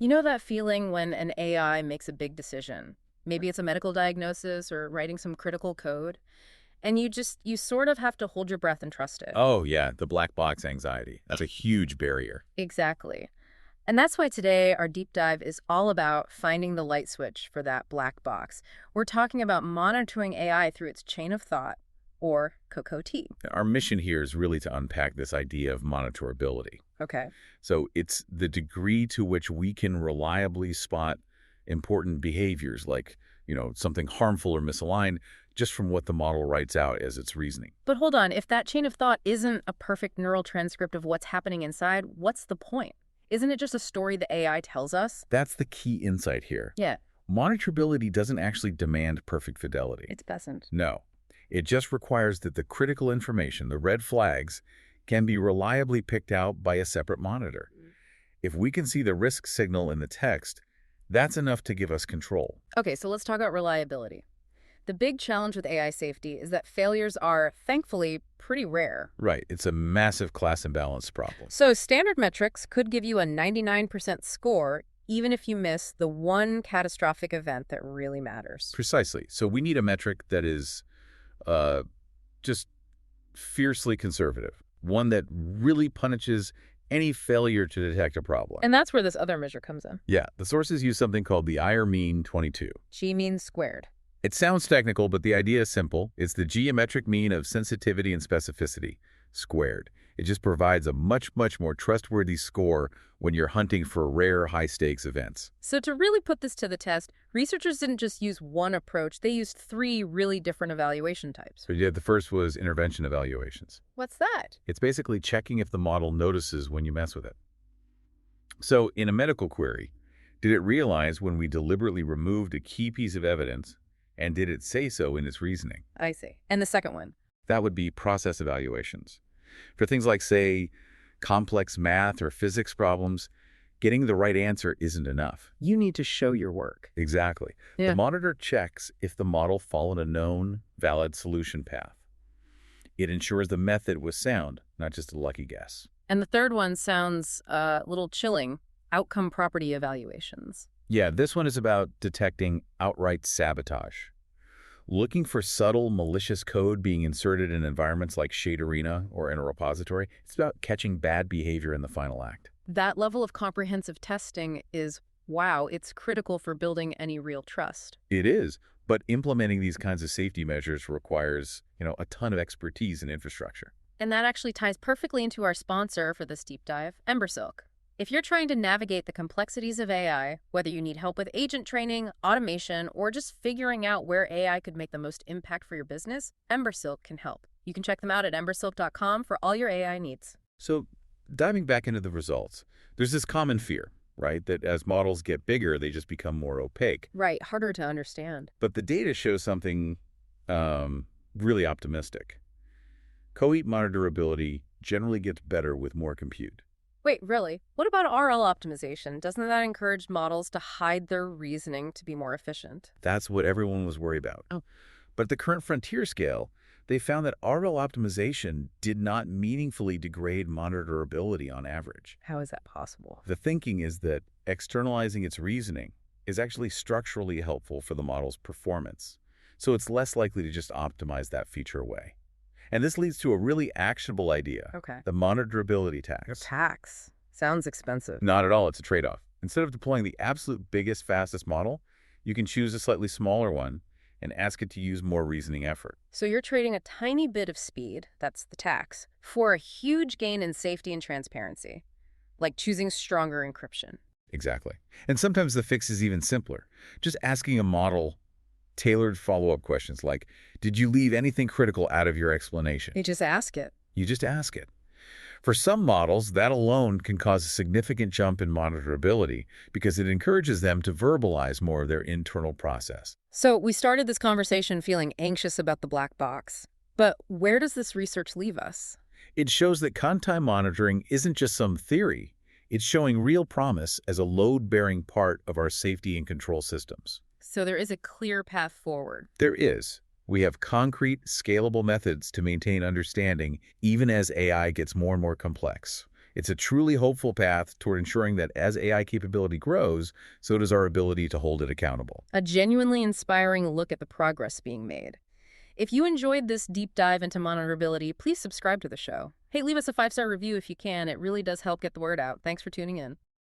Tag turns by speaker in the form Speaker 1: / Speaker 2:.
Speaker 1: You know that feeling when an AI makes a big decision? Maybe it's a medical diagnosis or writing some critical code, and you sort of have to hold your breath and trust it.
Speaker 2: Oh, yeah, the black box anxiety. That's a huge barrier.
Speaker 1: Exactly. And that's why today our deep dive is all about finding the light switch for that black box. We're talking about monitoring AI through its chain of thought, or COCO-T.
Speaker 2: Our mission here is really to unpack this idea of monitorability.
Speaker 1: Okay.
Speaker 2: So it's the degree to which we can reliably spot important behaviors like, something harmful or misaligned just from what the model writes out as its reasoning.
Speaker 1: But hold on, if that chain of thought isn't a perfect neural transcript of what's happening inside, what's the point? Isn't it just a story the AI tells us?
Speaker 2: That's the key insight here.
Speaker 1: Yeah,
Speaker 2: Monitorability doesn't actually demand perfect fidelity.
Speaker 1: it doesn't.
Speaker 2: No. It just requires that the critical information, the red flags, can be reliably picked out by a separate monitor. If we can see the risk signal in the text, that's enough to give us control.
Speaker 1: Okay, so let's talk about reliability. The big challenge with AI safety is that failures are, thankfully, pretty rare.
Speaker 2: Right. It's a massive class imbalance problem.
Speaker 1: So standard metrics could give you a 99% score even if you miss the one catastrophic event that really matters.
Speaker 2: Precisely. So we need a metric that is just fiercely conservative, one that really punishes any failure to detect a problem.
Speaker 1: And that's where this other measure comes in.
Speaker 2: Yeah, the sources use something called the IR mean 22.
Speaker 1: G means squared.
Speaker 2: It sounds technical, but the idea is simple. It's the geometric mean of sensitivity and specificity squared. It just provides a much, much more trustworthy score when you're hunting for rare, high-stakes events.
Speaker 1: So to really put this to the test, researchers didn't just use one approach. They used three really different evaluation types.
Speaker 2: So yeah, the first was intervention evaluations.
Speaker 1: What's that?
Speaker 2: It's basically checking if the model notices when you mess with it. So in a medical query, did it realize when we deliberately removed a key piece of evidence, and did it say so in its reasoning?
Speaker 1: I see. And the second one?
Speaker 2: That would be process evaluations. For things like, say, complex math or physics problems, getting the right answer isn't enough.
Speaker 1: You need to show your work.
Speaker 2: Exactly.
Speaker 1: Yeah.
Speaker 2: The monitor checks if the model followed a known, valid solution path. It ensures the method was sound, not just a lucky guess.
Speaker 1: And the third one sounds a little chilling. Outcome property evaluations.
Speaker 2: Yeah, this one is about detecting outright sabotage. Looking for subtle, malicious code being inserted in environments like Shade Arena or in a repository. It's about catching bad behavior in the final act.
Speaker 1: That level of comprehensive testing is, wow, it's critical for building any real trust.
Speaker 2: It is, but implementing these kinds of safety measures requires, a ton of expertise and infrastructure.
Speaker 1: And that actually ties perfectly into our sponsor for this deep dive, Embersilk. If you're trying to navigate the complexities of AI, whether you need help with agent training, automation, or just figuring out where AI could make the most impact for your business, Embersilk can help. You can check them out at embersilk.com for all your AI needs.
Speaker 2: So diving back into the results, there's this common fear, right, that as models get bigger, they just become more opaque.
Speaker 1: Right, harder to understand.
Speaker 2: But the data shows something really optimistic. Co-eat monitorability generally gets better with more compute.
Speaker 1: Wait, really? What about RL optimization? Doesn't that encourage models to hide their reasoning to be more efficient?
Speaker 2: That's what everyone was worried about.
Speaker 1: Oh.
Speaker 2: But at the current frontier scale, they found that RL optimization did not meaningfully degrade monitorability on average.
Speaker 1: How is that possible?
Speaker 2: The thinking is that externalizing its reasoning is actually structurally helpful for the model's performance, so it's less likely to just optimize that feature away. And this leads to a really actionable idea,
Speaker 1: Okay.
Speaker 2: the monitorability tax.
Speaker 1: A tax. Sounds expensive.
Speaker 2: Not at all, it's a trade-off. Instead of deploying the absolute biggest, fastest model, you can choose a slightly smaller one and ask it to use more reasoning effort.
Speaker 1: So you're trading a tiny bit of speed, that's the tax, for a huge gain in safety and transparency, like choosing stronger encryption.
Speaker 2: Exactly. And sometimes the fix is even simpler. Just asking a model tailored follow-up questions like, did you leave anything critical out of your explanation?
Speaker 1: You just ask it.
Speaker 2: You just ask it. For some models, that alone can cause a significant jump in monitorability because it encourages them to verbalize more of their internal process.
Speaker 1: So we started this conversation feeling anxious about the black box. But where does this research leave us?
Speaker 2: It shows that con-time monitoring isn't just some theory. It's showing real promise as a load-bearing part of our safety and control systems.
Speaker 1: So there is a clear path forward.
Speaker 2: There is. We have concrete, scalable methods to maintain understanding even as AI gets more and more complex. It's a truly hopeful path toward ensuring that as AI capability grows, so does our ability to hold it accountable.
Speaker 1: A genuinely inspiring look at the progress being made. If you enjoyed this deep dive into monitorability, please subscribe to the show. Hey, leave us a 5-star review if you can. It really does help get the word out. Thanks for tuning in.